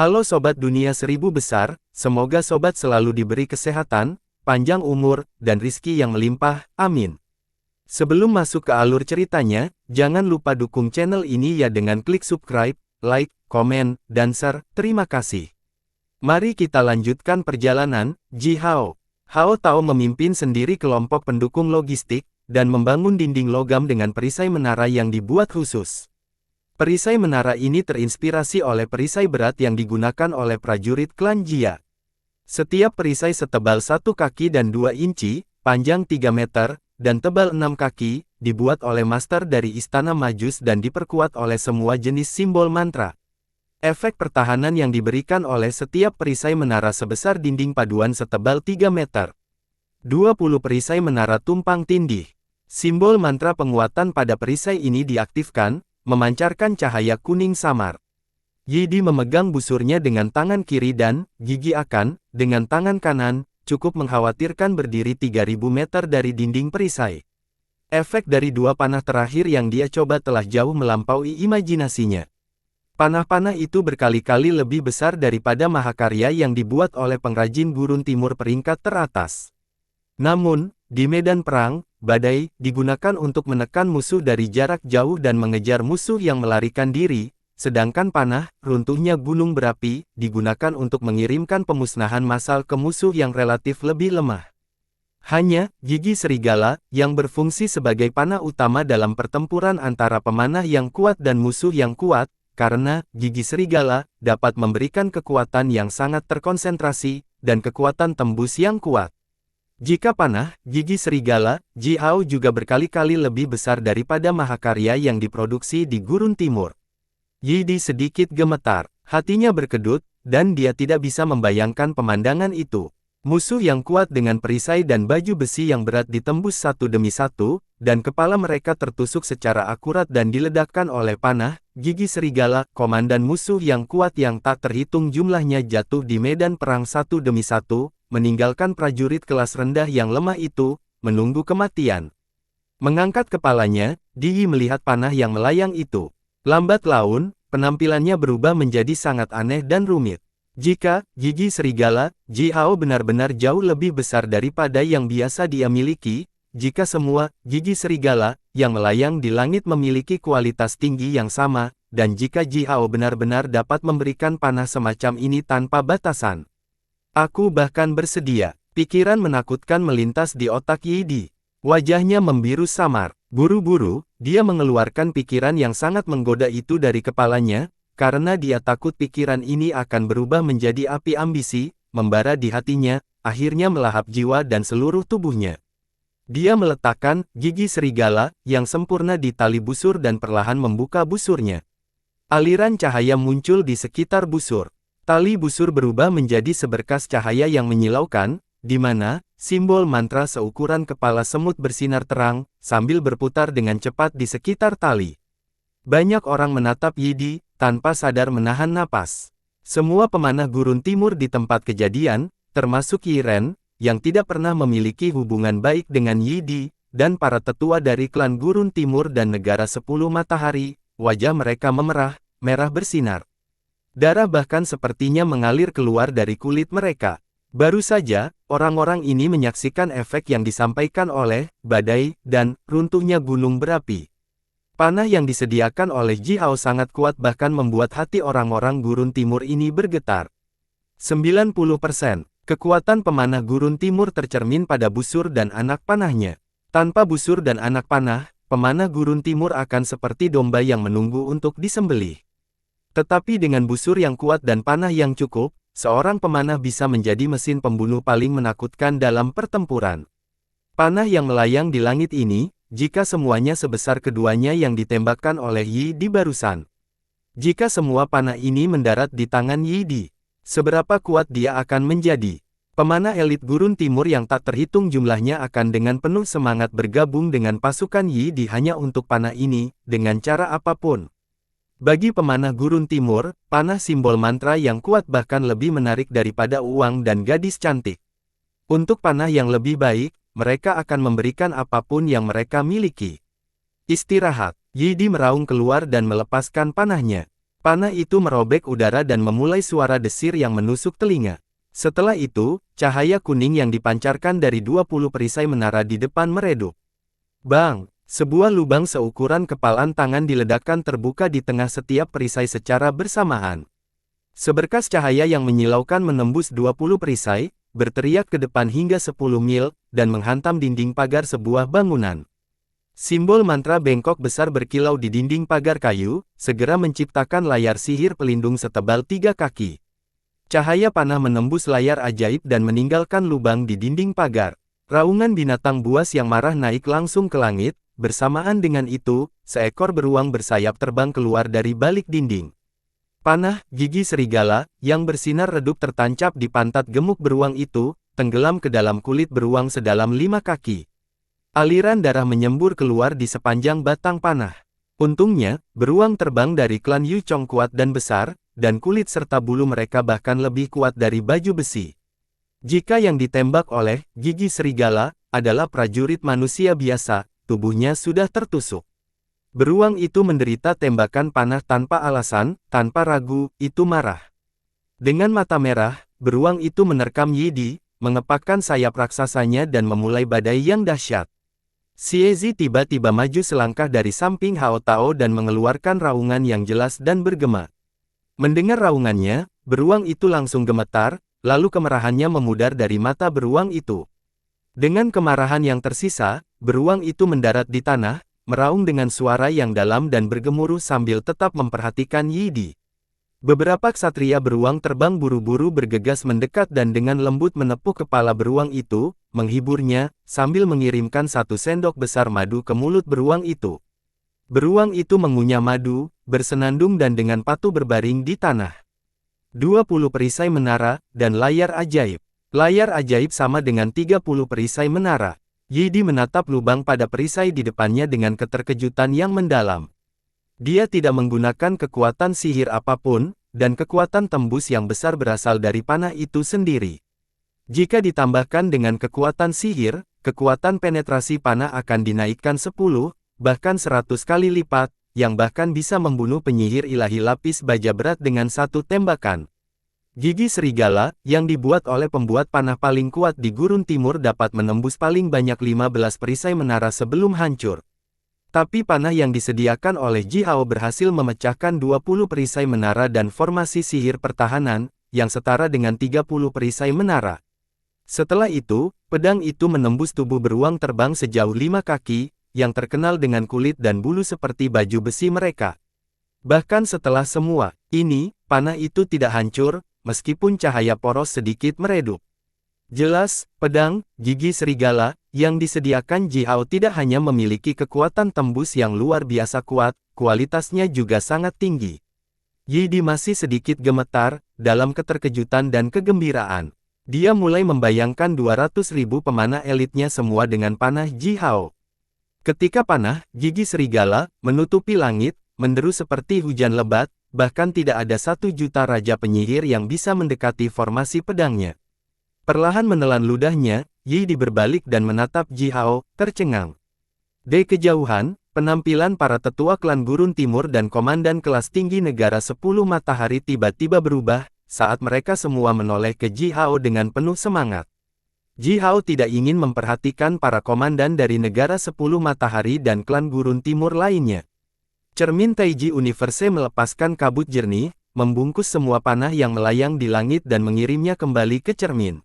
Halo Sobat Dunia Seribu Besar, semoga Sobat selalu diberi kesehatan, panjang umur, dan rizki yang melimpah, amin. Sebelum masuk ke alur ceritanya, jangan lupa dukung channel ini ya dengan klik subscribe, like, komen, dan share, terima kasih. Mari kita lanjutkan perjalanan. Ji Hao. Hao Tao memimpin sendiri kelompok pendukung logistik, dan membangun dinding logam dengan perisai menara yang dibuat khusus. Perisai menara ini terinspirasi oleh perisai berat yang digunakan oleh prajurit klan Jia. Setiap perisai setebal 1 kaki dan 2 inci, panjang 3 meter, dan tebal 6 kaki, dibuat oleh master dari Istana Majus dan diperkuat oleh semua jenis simbol mantra. Efek pertahanan yang diberikan oleh setiap perisai menara sebesar dinding paduan setebal 3 meter. 20 perisai menara tumpang tindih. Simbol mantra penguatan pada perisai ini diaktifkan, memancarkan cahaya kuning samar. Yi Di memegang busurnya dengan tangan kiri dan, gigi Akan, dengan tangan kanan, cukup mengkhawatirkan berdiri 3000 meter dari dinding perisai. Efek dari dua panah terakhir yang dia coba telah jauh melampaui imajinasinya. Panah-panah itu berkali-kali lebih besar daripada mahakarya yang dibuat oleh pengrajin gurun timur peringkat teratas. Namun, di medan perang, badai digunakan untuk menekan musuh dari jarak jauh dan mengejar musuh yang melarikan diri, sedangkan panah, runtuhnya gunung berapi, digunakan untuk mengirimkan pemusnahan massal ke musuh yang relatif lebih lemah. Hanya, gigi serigala, yang berfungsi sebagai panah utama dalam pertempuran antara pemanah yang kuat dan musuh yang kuat, karena, gigi serigala, dapat memberikan kekuatan yang sangat terkonsentrasi, dan kekuatan tembus yang kuat. Jika panah, gigi serigala, Ji Hao juga berkali-kali lebih besar daripada mahakarya yang diproduksi di gurun timur. Yi Di sedikit gemetar, hatinya berkedut, dan dia tidak bisa membayangkan pemandangan itu. Musuh yang kuat dengan perisai dan baju besi yang berat ditembus satu demi satu, dan kepala mereka tertusuk secara akurat dan diledakkan oleh panah, gigi serigala, komandan musuh yang kuat yang tak terhitung jumlahnya jatuh di medan perang satu demi satu, meninggalkan prajurit kelas rendah yang lemah itu, menunggu kematian. Mengangkat kepalanya, Di melihat panah yang melayang itu. Lambat laun, penampilannya berubah menjadi sangat aneh dan rumit. Jika, gigi serigala, Ji Hao benar-benar jauh lebih besar daripada yang biasa dia miliki, jika semua, gigi serigala, yang melayang di langit memiliki kualitas tinggi yang sama, dan jika Ji Hao benar-benar dapat memberikan panah semacam ini tanpa batasan. Aku bahkan bersedia. Pikiran menakutkan melintas di otak Yi Di. Wajahnya membiru samar. Buru-buru, dia mengeluarkan pikiran yang sangat menggoda itu dari kepalanya, karena dia takut pikiran ini akan berubah menjadi api ambisi, membara di hatinya, akhirnya melahap jiwa dan seluruh tubuhnya. Dia meletakkan gigi serigala yang sempurna di tali busur dan perlahan membuka busurnya. Aliran cahaya muncul di sekitar busur. Tali busur berubah menjadi seberkas cahaya yang menyilaukan, di mana simbol mantra seukuran kepala semut bersinar terang, sambil berputar dengan cepat di sekitar tali. Banyak orang menatap Yi Di, tanpa sadar menahan napas. Semua pemanah gurun timur di tempat kejadian, termasuk Yi Ren, yang tidak pernah memiliki hubungan baik dengan Yi Di, dan para tetua dari klan gurun timur dan negara 10 matahari, wajah mereka memerah, merah bersinar. Darah bahkan sepertinya mengalir keluar dari kulit mereka. Baru saja, orang-orang ini menyaksikan efek yang disampaikan oleh badai dan runtuhnya gunung berapi. Panah yang disediakan oleh Ji Hao sangat kuat bahkan membuat hati orang-orang gurun timur ini bergetar. 90%. Kekuatan pemanah gurun timur tercermin pada busur dan anak panahnya. Tanpa busur dan anak panah, pemanah gurun timur akan seperti domba yang menunggu untuk disembelih. Tetapi dengan busur yang kuat dan panah yang cukup, seorang pemanah bisa menjadi mesin pembunuh paling menakutkan dalam pertempuran. Panah yang melayang di langit ini, jika semuanya sebesar keduanya yang ditembakkan oleh Yi Di barusan. Jika semua panah ini mendarat di tangan Yi Di, seberapa kuat dia akan menjadi? Pemanah elit gurun timur yang tak terhitung jumlahnya akan dengan penuh semangat bergabung dengan pasukan Yi Di hanya untuk panah ini, dengan cara apapun. Bagi pemanah gurun timur, panah simbol mantra yang kuat bahkan lebih menarik daripada uang dan gadis cantik. Untuk panah yang lebih baik, mereka akan memberikan apapun yang mereka miliki. Istirahat. Yi Di meraung keluar dan melepaskan panahnya. Panah itu merobek udara dan memulai suara desir yang menusuk telinga. Setelah itu, cahaya kuning yang dipancarkan dari 20 perisai menara di depan meredup. Bang! Sebuah lubang seukuran kepalan tangan diledakkan terbuka di tengah setiap perisai secara bersamaan. Seberkas cahaya yang menyilaukan menembus 20 perisai, berteriak ke depan hingga 10 mil, dan menghantam dinding pagar sebuah bangunan. Simbol mantra bengkok besar berkilau di dinding pagar kayu, segera menciptakan layar sihir pelindung setebal 3 kaki. Cahaya panah menembus layar ajaib dan meninggalkan lubang di dinding pagar. Raungan binatang buas yang marah naik langsung ke langit, bersamaan dengan itu, seekor beruang bersayap terbang keluar dari balik dinding. Panah, gigi serigala, yang bersinar redup tertancap di pantat gemuk beruang itu, tenggelam ke dalam kulit beruang sedalam 5 kaki. Aliran darah menyembur keluar di sepanjang batang panah. Untungnya, beruang terbang dari klan Yu Chong kuat dan besar, dan kulit serta bulu mereka bahkan lebih kuat dari baju besi. Jika yang ditembak oleh gigi serigala adalah prajurit manusia biasa, tubuhnya sudah tertusuk. Beruang itu menderita tembakan panah tanpa alasan, tanpa ragu, itu marah. Dengan mata merah, beruang itu menerkam Yi Di, mengepakkan sayap raksasanya dan memulai badai yang dahsyat. Xie Zi tiba-tiba maju selangkah dari samping Hao Tao dan mengeluarkan raungan yang jelas dan bergema. Mendengar raungannya, beruang itu langsung gemetar, lalu kemarahannya memudar dari mata beruang itu. Dengan kemarahan yang tersisa, beruang itu mendarat di tanah, meraung dengan suara yang dalam dan bergemuruh sambil tetap memperhatikan Yi Di. Beberapa ksatria beruang terbang buru-buru bergegas mendekat dan dengan lembut menepuk kepala beruang itu, menghiburnya, sambil mengirimkan 1 sendok besar madu ke mulut beruang itu. Beruang itu mengunyah madu, bersenandung dan dengan patuh berbaring di tanah. 20 perisai menara, dan layar ajaib. Layar ajaib sama dengan 30 perisai menara. Yi Di menatap lubang pada perisai di depannya dengan keterkejutan yang mendalam. Dia tidak menggunakan kekuatan sihir apapun, dan kekuatan tembus yang besar berasal dari panah itu sendiri. Jika ditambahkan dengan kekuatan sihir, kekuatan penetrasi panah akan dinaikkan 10, bahkan 100 kali lipat, yang bahkan bisa membunuh penyihir ilahi lapis baja berat dengan 1 tembakan. Gigi serigala, yang dibuat oleh pembuat panah paling kuat di Gurun Timur dapat menembus paling banyak 15 perisai menara sebelum hancur. Tapi panah yang disediakan oleh Ji Hao berhasil memecahkan 20 perisai menara dan formasi sihir pertahanan, yang setara dengan 30 perisai menara. Setelah itu, pedang itu menembus tubuh beruang terbang sejauh 5 kaki, yang terkenal dengan kulit dan bulu seperti baju besi mereka. Bahkan setelah semua ini, panah itu tidak hancur, meskipun cahaya poros sedikit meredup. Jelas, pedang, gigi serigala, yang disediakan Ji Hao tidak hanya memiliki kekuatan tembus yang luar biasa kuat, kualitasnya juga sangat tinggi. Yi Di masih sedikit gemetar, dalam keterkejutan dan kegembiraan. Dia mulai membayangkan 200.000 pemanah elitnya semua dengan panah Ji Hao. Ketika panah, gigi serigala, menutupi langit, menderu seperti hujan lebat, bahkan tidak ada 1 juta raja penyihir yang bisa mendekati formasi pedangnya. Perlahan menelan ludahnya, Yi Di berbalik dan menatap Ji Hao, tercengang. Di kejauhan, penampilan para tetua klan Gurun Timur dan komandan kelas tinggi negara 10 matahari tiba-tiba berubah, saat mereka semua menoleh ke Ji Hao dengan penuh semangat. Ji Hao tidak ingin memperhatikan para komandan dari negara 10 matahari dan klan Gurun Timur lainnya. Cermin Taiji Universe melepaskan kabut jernih, membungkus semua panah yang melayang di langit dan mengirimnya kembali ke cermin.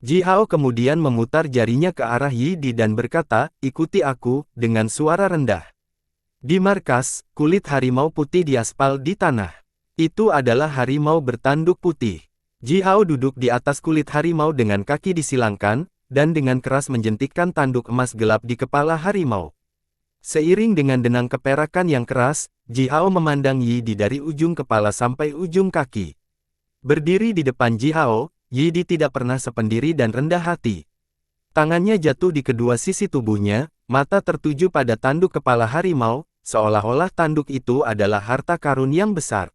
Ji Hao kemudian memutar jarinya ke arah Yi Di dan berkata, "Ikuti aku," dengan suara rendah. Di markas, kulit harimau putih diaspal di tanah. Itu adalah harimau bertanduk putih. Ji Hao duduk di atas kulit harimau dengan kaki disilangkan, dan dengan keras menjentikkan tanduk emas gelap di kepala harimau. Seiring dengan denang keperakan yang keras, Ji Hao memandang Yi Di dari ujung kepala sampai ujung kaki. Berdiri di depan Ji Hao, Yi Di tidak pernah sependiri dan rendah hati. Tangannya jatuh di kedua sisi tubuhnya, mata tertuju pada tanduk kepala harimau, seolah-olah tanduk itu adalah harta karun yang besar.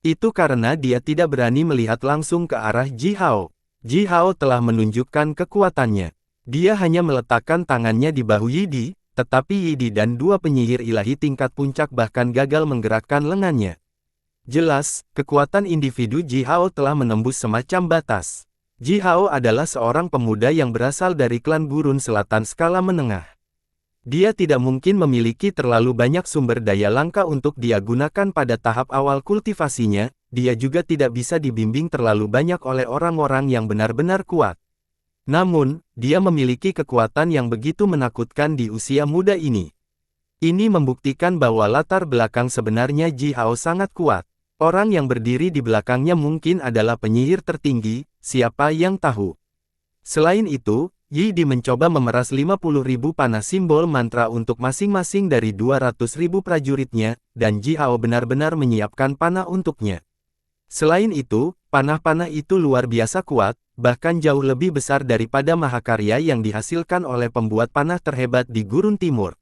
Itu karena dia tidak berani melihat langsung ke arah Ji Hao. Ji Hao telah menunjukkan kekuatannya. Dia hanya meletakkan tangannya di bahu Yi Di, tetapi Yi Di dan 2 penyihir ilahi tingkat puncak bahkan gagal menggerakkan lengannya. Jelas, kekuatan individu Ji Hao telah menembus semacam batas. Ji Hao adalah seorang pemuda yang berasal dari klan Gurun Selatan skala menengah. Dia tidak mungkin memiliki terlalu banyak sumber daya langka untuk dia gunakan pada tahap awal kultivasinya, dia juga tidak bisa dibimbing terlalu banyak oleh orang-orang yang benar-benar kuat. Namun, dia memiliki kekuatan yang begitu menakutkan di usia muda ini. Ini membuktikan bahwa latar belakang sebenarnya Ji Hao sangat kuat. Orang yang berdiri di belakangnya mungkin adalah penyihir tertinggi, siapa yang tahu. Selain itu, Yi Di mencoba memeras 50.000 panah simbol mantra untuk masing-masing dari 200.000 prajuritnya, dan Ji Hao benar-benar menyiapkan panah untuknya. Selain itu, panah-panah itu luar biasa kuat, bahkan jauh lebih besar daripada mahakarya yang dihasilkan oleh pembuat panah terhebat di Gurun Timur.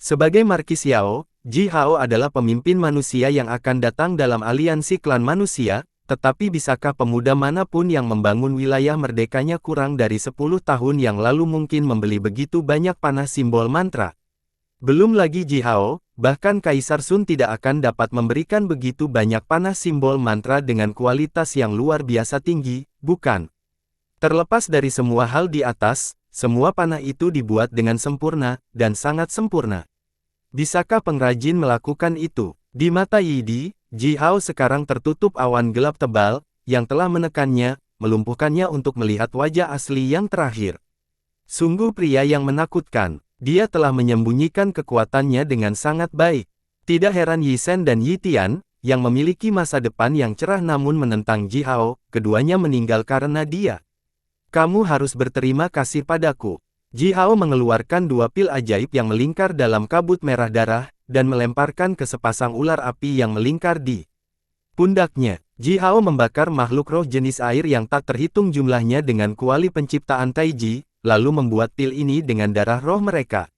Sebagai Markis Yao, Ji Hao adalah pemimpin manusia yang akan datang dalam aliansi klan manusia, tetapi bisakah pemuda manapun yang membangun wilayah merdekanya kurang dari 10 tahun yang lalu mungkin membeli begitu banyak panah simbol mantra? Belum lagi Ji Hao, bahkan Kaisar Sun tidak akan dapat memberikan begitu banyak panah simbol mantra dengan kualitas yang luar biasa tinggi, bukan? Terlepas dari semua hal di atas, semua panah itu dibuat dengan sempurna, dan sangat sempurna. Bisakah pengrajin melakukan itu? Di mata Yi Di, Ji Hao sekarang tertutup awan gelap tebal, yang telah menekannya, melumpuhkannya untuk melihat wajah asli yang terakhir. Sungguh pria yang menakutkan, dia telah menyembunyikan kekuatannya dengan sangat baik. Tidak heran Yi Sen dan Yi Tian, yang memiliki masa depan yang cerah namun menentang Ji Hao, keduanya meninggal karena dia. Kamu harus berterima kasih padaku. Ji Hao mengeluarkan 2 pil ajaib yang melingkar dalam kabut merah darah, dan melemparkan ke sepasang ular api yang melingkar di pundaknya. Ji Hao membakar makhluk roh jenis air yang tak terhitung jumlahnya dengan kuali penciptaan Taiji, lalu membuat pil ini dengan darah roh mereka.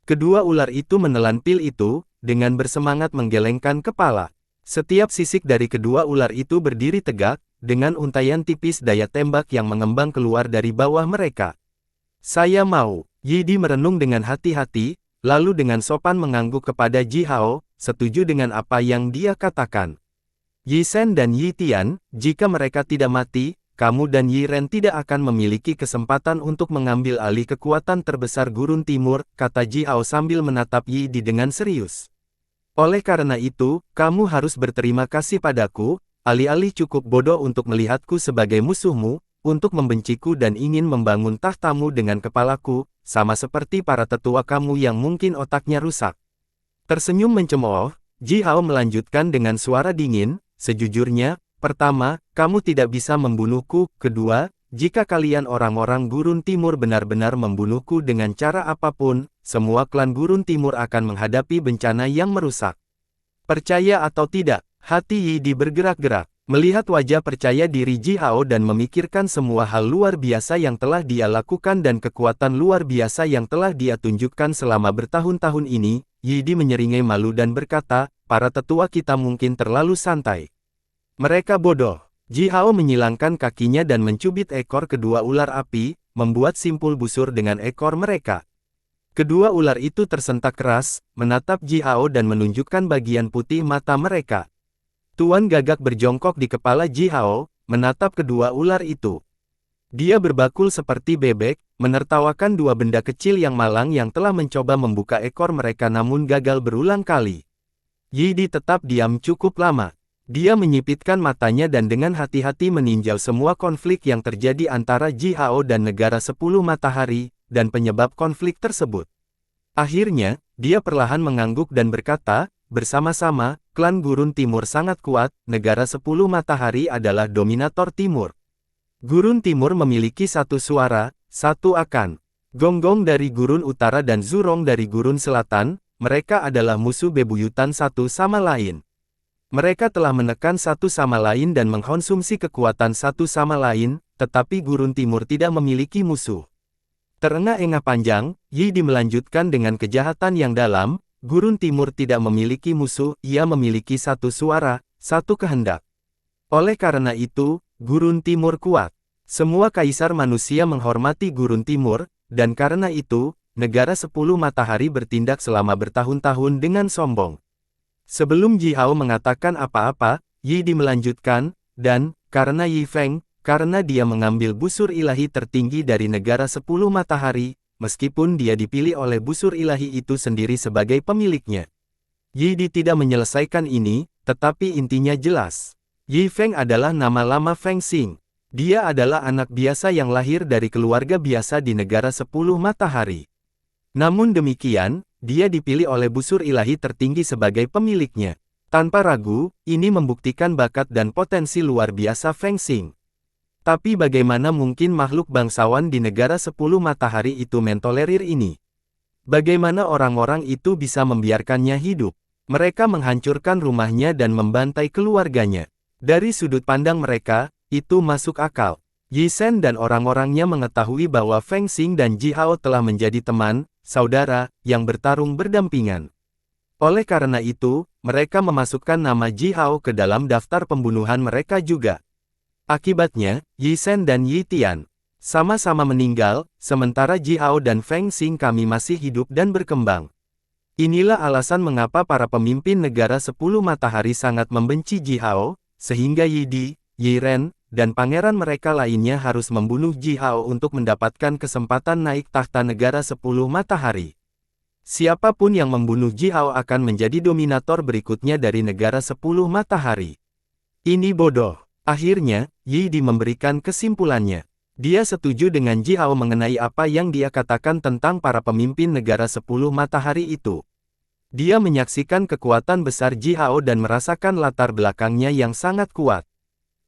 Kedua ular itu menelan pil itu, dengan bersemangat menggelengkan kepala. Setiap sisik dari kedua ular itu berdiri tegak, dengan untaian tipis daya tembak yang mengembang keluar dari bawah mereka. Saya mau. Yi Di merenung dengan hati-hati, lalu dengan sopan mengangguk kepada Ji Hao, setuju dengan apa yang dia katakan. Yi Sen dan Yi Tian, jika mereka tidak mati, kamu dan Yi Ren tidak akan memiliki kesempatan untuk mengambil alih kekuatan terbesar Gurun Timur, kata Ji Hao sambil menatap Yi Di dengan serius. Oleh karena itu, kamu harus berterima kasih padaku, alih-alih cukup bodoh untuk melihatku sebagai musuhmu, untuk membenciku dan ingin membangun tahtamu dengan kepalaku, sama seperti para tetua kamu yang mungkin otaknya rusak. Tersenyum mencemooh, Ji Hao melanjutkan dengan suara dingin, sejujurnya, pertama, kamu tidak bisa membunuhku, kedua, jika kalian orang-orang Gurun Timur benar-benar membunuhku dengan cara apapun, semua klan Gurun Timur akan menghadapi bencana yang merusak. Percaya atau tidak, hati Yi Di bergerak-gerak. Melihat wajah percaya diri Ji Hao dan memikirkan semua hal luar biasa yang telah dia lakukan dan kekuatan luar biasa yang telah dia tunjukkan selama bertahun-tahun ini, Yi Di menyeringai malu dan berkata, para tetua kita mungkin terlalu santai. Mereka bodoh. Ji Hao menyilangkan kakinya dan mencubit ekor kedua ular api, membuat simpul busur dengan ekor mereka. Kedua ular itu tersentak keras, menatap Ji Hao dan menunjukkan bagian putih mata mereka. Tuan Gagak berjongkok di kepala Ji Hao, menatap kedua ular itu. Dia berbakul seperti bebek, menertawakan dua benda kecil yang malang yang telah mencoba membuka ekor mereka namun gagal berulang kali. Yi Di tetap diam cukup lama. Dia menyipitkan matanya dan dengan hati-hati meninjau semua konflik yang terjadi antara Ji Hao dan Negara 10 Matahari, dan penyebab konflik tersebut. Akhirnya, dia perlahan mengangguk dan berkata, bersama-sama, klan Gurun Timur sangat kuat, Negara 10 Matahari adalah dominator Timur. Gurun Timur memiliki satu suara, satu akan. Gonggong dari Gurun Utara dan Zurong dari Gurun Selatan, mereka adalah musuh bebuyutan satu sama lain. Mereka telah menekan satu sama lain dan mengkonsumsi kekuatan satu sama lain, tetapi Gurun Timur tidak memiliki musuh. Terengah-engah panjang, Yi Di melanjutkan dengan kejahatan yang dalam, Gurun Timur tidak memiliki musuh, ia memiliki satu suara, satu kehendak. Oleh karena itu, Gurun Timur kuat. Semua kaisar manusia menghormati Gurun Timur, dan karena itu, Negara 10 Matahari bertindak selama bertahun-tahun dengan sombong. Sebelum Ji Hao mengatakan apa-apa, Yi Di melanjutkan, dan, karena Yi Feng, karena dia mengambil busur ilahi tertinggi dari negara 10 matahari, meskipun dia dipilih oleh busur ilahi itu sendiri sebagai pemiliknya. Yi Di tidak menyelesaikan ini, tetapi intinya jelas. Yi Feng adalah nama lama Feng Xing. Dia adalah anak biasa yang lahir dari keluarga biasa di negara 10 matahari. Namun demikian, dia dipilih oleh busur ilahi tertinggi sebagai pemiliknya. Tanpa ragu, ini membuktikan bakat dan potensi luar biasa Feng Xing. Tapi bagaimana mungkin makhluk bangsawan di negara 10 matahari itu mentolerir ini? Bagaimana orang-orang itu bisa membiarkannya hidup? Mereka menghancurkan rumahnya dan membantai keluarganya. Dari sudut pandang mereka, itu masuk akal. Yi Shen dan orang-orangnya mengetahui bahwa Feng Xing dan Ji Hao telah menjadi teman, saudara, yang bertarung berdampingan. Oleh karena itu, mereka memasukkan nama Ji Hao ke dalam daftar pembunuhan mereka juga. Akibatnya, Yi Shen dan Yi Tian sama-sama meninggal, sementara Ji Hao dan Feng Xing kami masih hidup dan berkembang. Inilah alasan mengapa para pemimpin negara 10 matahari sangat membenci Ji Hao, sehingga Yi Di, Yi Ren, dan pangeran mereka lainnya harus membunuh Ji Hao untuk mendapatkan kesempatan naik tahta negara 10 matahari. Siapapun yang membunuh Ji Hao akan menjadi dominator berikutnya dari negara 10 matahari. Ini bodoh. Akhirnya, Yi Di memberikan kesimpulannya. Dia setuju dengan Ji Hao mengenai apa yang dia katakan tentang para pemimpin negara 10 matahari itu. Dia menyaksikan kekuatan besar Ji Hao dan merasakan latar belakangnya yang sangat kuat.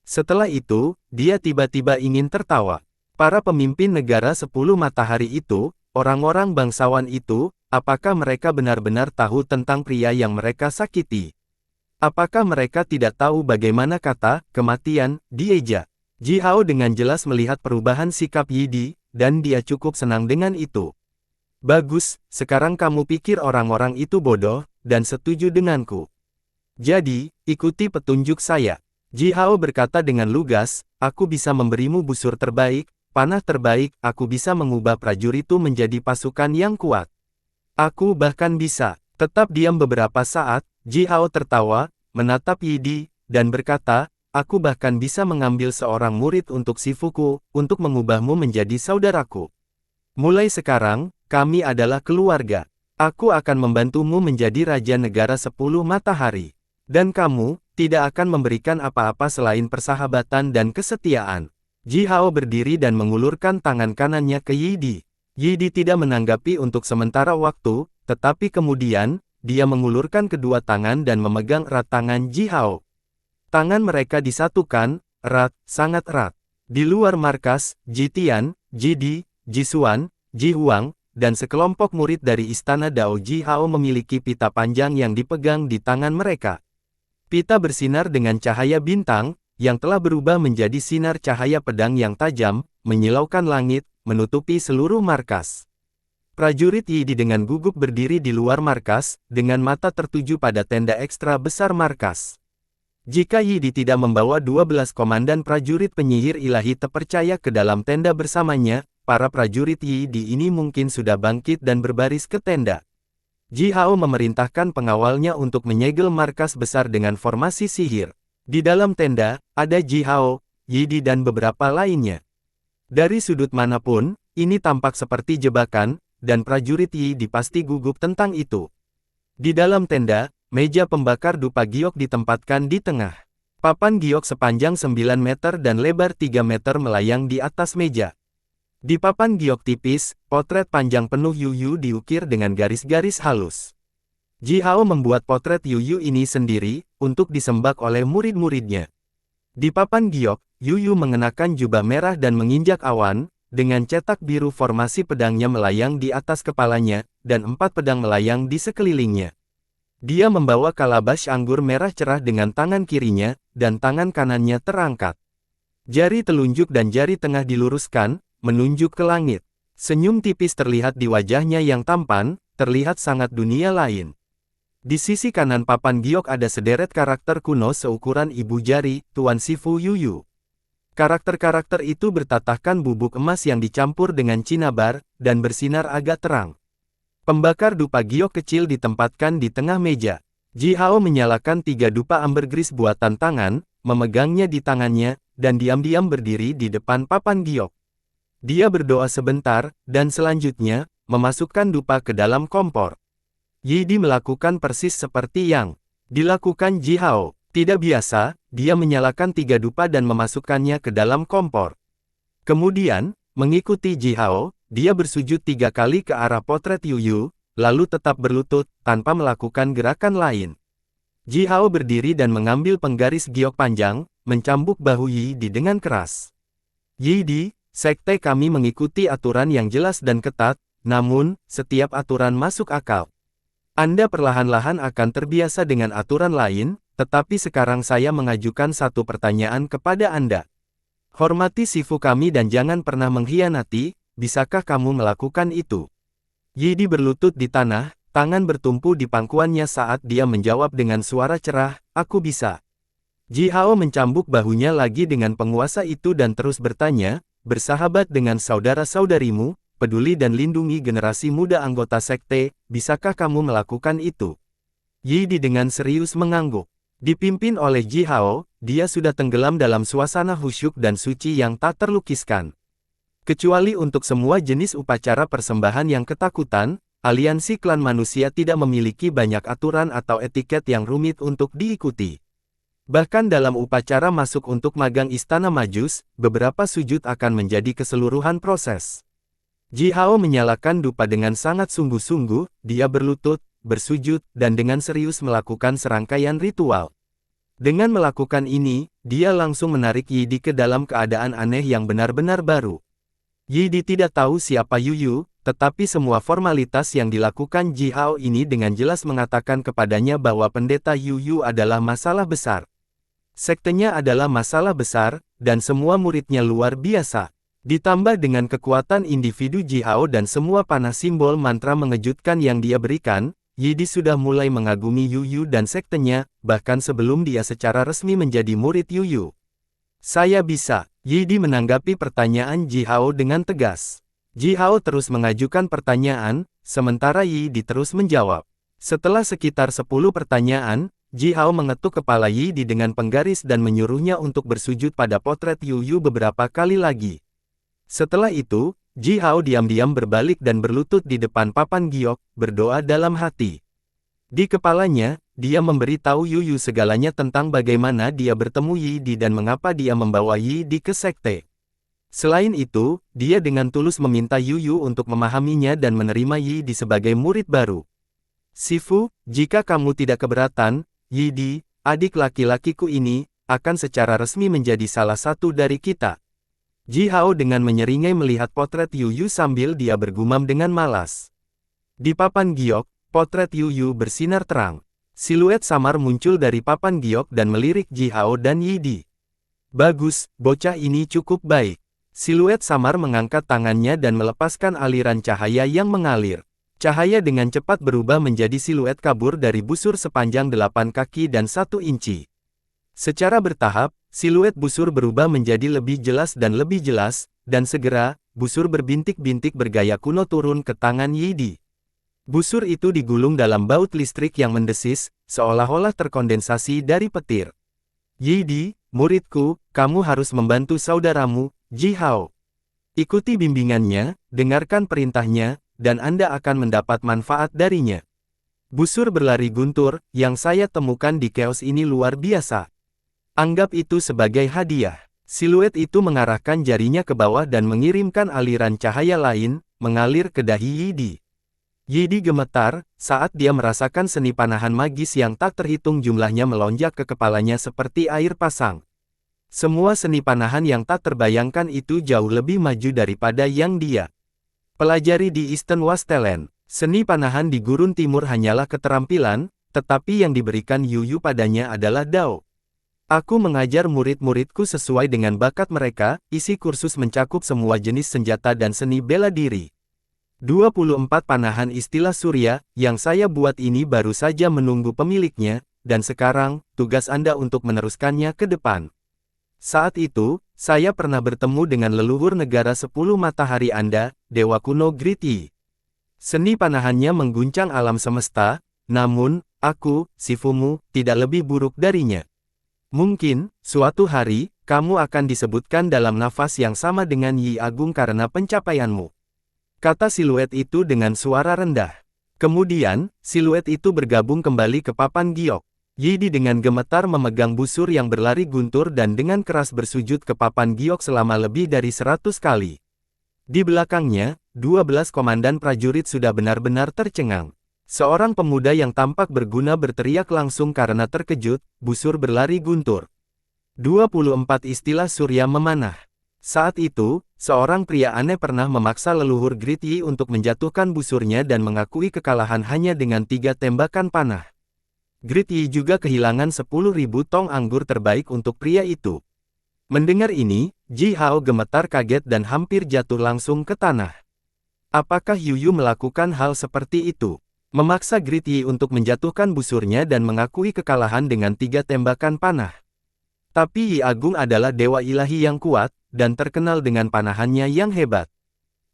Setelah itu, dia tiba-tiba ingin tertawa. Para pemimpin negara 10 matahari itu, orang-orang bangsawan itu, apakah mereka benar-benar tahu tentang pria yang mereka sakiti? Apakah mereka tidak tahu bagaimana kata kematian dieja? Ji Hao dengan jelas melihat perubahan sikap Yi Di, dan dia cukup senang dengan itu. Bagus, sekarang kamu pikir orang-orang itu bodoh, dan setuju denganku. Jadi, ikuti petunjuk saya. Ji Hao berkata dengan lugas, aku bisa memberimu busur terbaik, panah terbaik, aku bisa mengubah prajuritku menjadi pasukan yang kuat. Aku bahkan bisa. Tetap diam beberapa saat, Ji Hao tertawa, menatap Yi Di, dan berkata, aku bahkan bisa mengambil seorang murid untuk Shifuku, untuk mengubahmu menjadi saudaraku. Mulai sekarang, kami adalah keluarga. Aku akan membantumu menjadi raja negara 10 matahari. Dan kamu, tidak akan memberikan apa-apa selain persahabatan dan kesetiaan. Ji Hao berdiri dan mengulurkan tangan kanannya ke Yi Di. Yi Di tidak menanggapi untuk sementara waktu, tetapi kemudian, dia mengulurkan kedua tangan dan memegang erat tangan Ji Hao. Tangan mereka disatukan, erat, sangat erat. Di luar markas, Ji Tian, Ji Di, Ji Xuan, Ji Huang, dan sekelompok murid dari istana Dao Ji Hao memiliki pita panjang yang dipegang di tangan mereka. Pita bersinar dengan cahaya bintang, yang telah berubah menjadi sinar cahaya pedang yang tajam, menyilaukan langit, menutupi seluruh markas. Prajurit Yi Di dengan gugup berdiri di luar markas, dengan mata tertuju pada tenda ekstra besar markas. Jika Yi Di tidak membawa 12 komandan prajurit penyihir ilahi terpercaya ke dalam tenda bersamanya, para prajurit Yi Di ini mungkin sudah bangkit dan berbaris ke tenda. Ji Hao memerintahkan pengawalnya untuk menyegel markas besar dengan formasi sihir. Di dalam tenda, ada Ji Hao, Yi Di dan beberapa lainnya. Dari sudut manapun, ini tampak seperti jebakan, dan prajurit Yi Di pasti gugup tentang itu. Di dalam tenda, meja pembakar dupa giok ditempatkan di tengah. Papan giok sepanjang 9 meter dan lebar 3 meter melayang di atas meja. Di papan giok tipis, potret panjang penuh Yu Yu diukir dengan garis-garis halus. Ji Hao membuat potret Yu Yu ini sendiri, untuk disembah oleh murid-muridnya. Di papan giok, Yu Yu mengenakan jubah merah dan menginjak awan, dengan cetak biru formasi pedangnya melayang di atas kepalanya, dan 4 pedang melayang di sekelilingnya. Dia membawa kalabash anggur merah cerah dengan tangan kirinya, dan tangan kanannya terangkat. Jari telunjuk dan jari tengah diluruskan, menunjuk ke langit. Senyum tipis terlihat di wajahnya yang tampan, terlihat sangat dunia lain. Di sisi kanan papan giok ada sederet karakter kuno seukuran ibu jari, Tuan Shifu Yu Yu. Karakter-karakter itu bertatahkan bubuk emas yang dicampur dengan cinnabar, dan bersinar agak terang. Pembakar dupa giok kecil ditempatkan di tengah meja. Ji Hao menyalakan 3 dupa ambergris buatan tangan, memegangnya di tangannya, dan diam-diam berdiri di depan papan giok. Dia berdoa sebentar, dan selanjutnya, memasukkan dupa ke dalam kompor. Yi Di melakukan persis seperti yang dilakukan Ji Hao. Tidak biasa, dia menyalakan 3 dupa dan memasukkannya ke dalam kompor. Kemudian, mengikuti Ji Hao, dia bersujud 3 kali ke arah potret Yu Yu, lalu tetap berlutut, tanpa melakukan gerakan lain. Ji Hao berdiri dan mengambil penggaris giok panjang, mencambuk bahu Yi Di dengan keras. Yi Di, sekte kami mengikuti aturan yang jelas dan ketat, namun, setiap aturan masuk akal. Anda perlahan-lahan akan terbiasa dengan aturan lain, tetapi sekarang saya mengajukan satu pertanyaan kepada Anda. Hormati sifu kami dan jangan pernah mengkhianati, bisakah kamu melakukan itu? Yi Di berlutut di tanah, tangan bertumpu di pangkuannya saat dia menjawab dengan suara cerah, aku bisa. Ji Hao mencambuk bahunya lagi dengan penguasa itu dan terus bertanya, bersahabat dengan saudara-saudarimu, peduli dan lindungi generasi muda anggota sekte, bisakah kamu melakukan itu? Yi Di dengan serius mengangguk. Dipimpin oleh Ji Hao, dia sudah tenggelam dalam suasana khusyuk dan suci yang tak terlukiskan. Kecuali untuk semua jenis upacara persembahan yang ketakutan, aliansi klan manusia tidak memiliki banyak aturan atau etiket yang rumit untuk diikuti. Bahkan dalam upacara masuk untuk magang istana Majus, beberapa sujud akan menjadi keseluruhan proses. Ji Hao menyalakan dupa dengan sangat sungguh-sungguh, dia berlutut, bersujud, dan dengan serius melakukan serangkaian ritual. Dengan melakukan ini, dia langsung menarik Yi Di ke dalam keadaan aneh yang benar-benar baru. Yi Di tidak tahu siapa Yu Yu, tetapi semua formalitas yang dilakukan Ji Hao ini dengan jelas mengatakan kepadanya bahwa pendeta Yu Yu adalah masalah besar. Sektenya adalah masalah besar, dan semua muridnya luar biasa. Ditambah dengan kekuatan individu Ji Hao dan semua panah simbol mantra mengejutkan yang dia berikan, Yi Di sudah mulai mengagumi Yu Yu dan sektenya, bahkan sebelum dia secara resmi menjadi murid Yu Yu. Saya bisa. Yi Di menanggapi pertanyaan Ji Hao dengan tegas. Ji Hao terus mengajukan pertanyaan, sementara Yi Di terus menjawab. Setelah sekitar 10 pertanyaan, Ji Hao mengetuk kepala Yi Di dengan penggaris dan menyuruhnya untuk bersujud pada potret Yu Yu beberapa kali lagi. Setelah itu, Ji Hao diam-diam berbalik dan berlutut di depan papan giok, berdoa dalam hati. Di kepalanya, dia memberitahu Yu Yu segalanya tentang bagaimana dia bertemu Yi Di dan mengapa dia membawa Yi Di ke sekte. Selain itu, dia dengan tulus meminta Yu Yu untuk memahaminya dan menerima Yi Di sebagai murid baru. Sifu, jika kamu tidak keberatan, Yi Di, adik laki-lakiku ini, akan secara resmi menjadi salah satu dari kita. Ji Hao dengan menyeringai melihat potret Yu Yu sambil dia bergumam dengan malas. Di papan giok, potret Yu Yu bersinar terang. Siluet samar muncul dari papan giok dan melirik Ji Hao dan Yi Di. Bagus, bocah ini cukup baik. Siluet samar mengangkat tangannya dan melepaskan aliran cahaya yang mengalir. Cahaya dengan cepat berubah menjadi siluet kabur dari busur sepanjang 8 kaki dan 1 inci. Secara bertahap, siluet busur berubah menjadi lebih jelas, dan segera, busur berbintik-bintik bergaya kuno turun ke tangan Yi Di. Busur itu digulung dalam baut listrik yang mendesis, seolah-olah terkondensasi dari petir. Yi Di, muridku, kamu harus membantu saudaramu, Ji Hao. Ikuti bimbingannya, dengarkan perintahnya, dan Anda akan mendapat manfaat darinya. Busur berlari guntur, yang saya temukan di kios ini luar biasa. Anggap itu sebagai hadiah. Siluet itu mengarahkan jarinya ke bawah dan mengirimkan aliran cahaya lain, mengalir ke dahi Yi Di. Yi Di gemetar, saat dia merasakan seni panahan magis yang tak terhitung jumlahnya melonjak ke kepalanya seperti air pasang. Semua seni panahan yang tak terbayangkan itu jauh lebih maju daripada yang dia pelajari di Eastern Wasteland. Seni panahan di Gurun Timur hanyalah keterampilan, tetapi yang diberikan Yu Yu padanya adalah Dao. Aku mengajar murid-muridku sesuai dengan bakat mereka, isi kursus mencakup semua jenis senjata dan seni bela diri. 24 panahan istilah surya, yang saya buat ini baru saja menunggu pemiliknya, dan sekarang, tugas Anda untuk meneruskannya ke depan. Saat itu, saya pernah bertemu dengan leluhur negara 10 matahari Anda, Dewa Kuno Grit Yi. Seni panahannya mengguncang alam semesta, namun, aku, Sifumu, tidak lebih buruk darinya. Mungkin, suatu hari, kamu akan disebutkan dalam nafas yang sama dengan Yi Agung karena pencapaianmu. Kata siluet itu dengan suara rendah. Kemudian, siluet itu bergabung kembali ke papan giok. Yi Di dengan gemetar memegang busur yang berlari guntur dan dengan keras bersujud ke papan giok selama lebih dari 100 kali. Di belakangnya, 12 komandan prajurit sudah benar-benar tercengang. Seorang pemuda yang tampak berguna berteriak langsung karena terkejut, busur berlari guntur. 24 istilah surya memanah. Saat itu, seorang pria aneh pernah memaksa leluhur Grid Yi untuk menjatuhkan busurnya dan mengakui kekalahan hanya dengan 3 tembakan panah. Grid Yi juga kehilangan 10.000 tong anggur terbaik untuk pria itu. Mendengar ini, Ji Hao gemetar kaget dan hampir jatuh langsung ke tanah. Apakah Yu Yu melakukan hal seperti itu? Memaksa Grid Yi untuk menjatuhkan busurnya dan mengakui kekalahan dengan 3 tembakan panah. Tapi Yi Agung adalah dewa ilahi yang kuat, dan terkenal dengan panahannya yang hebat.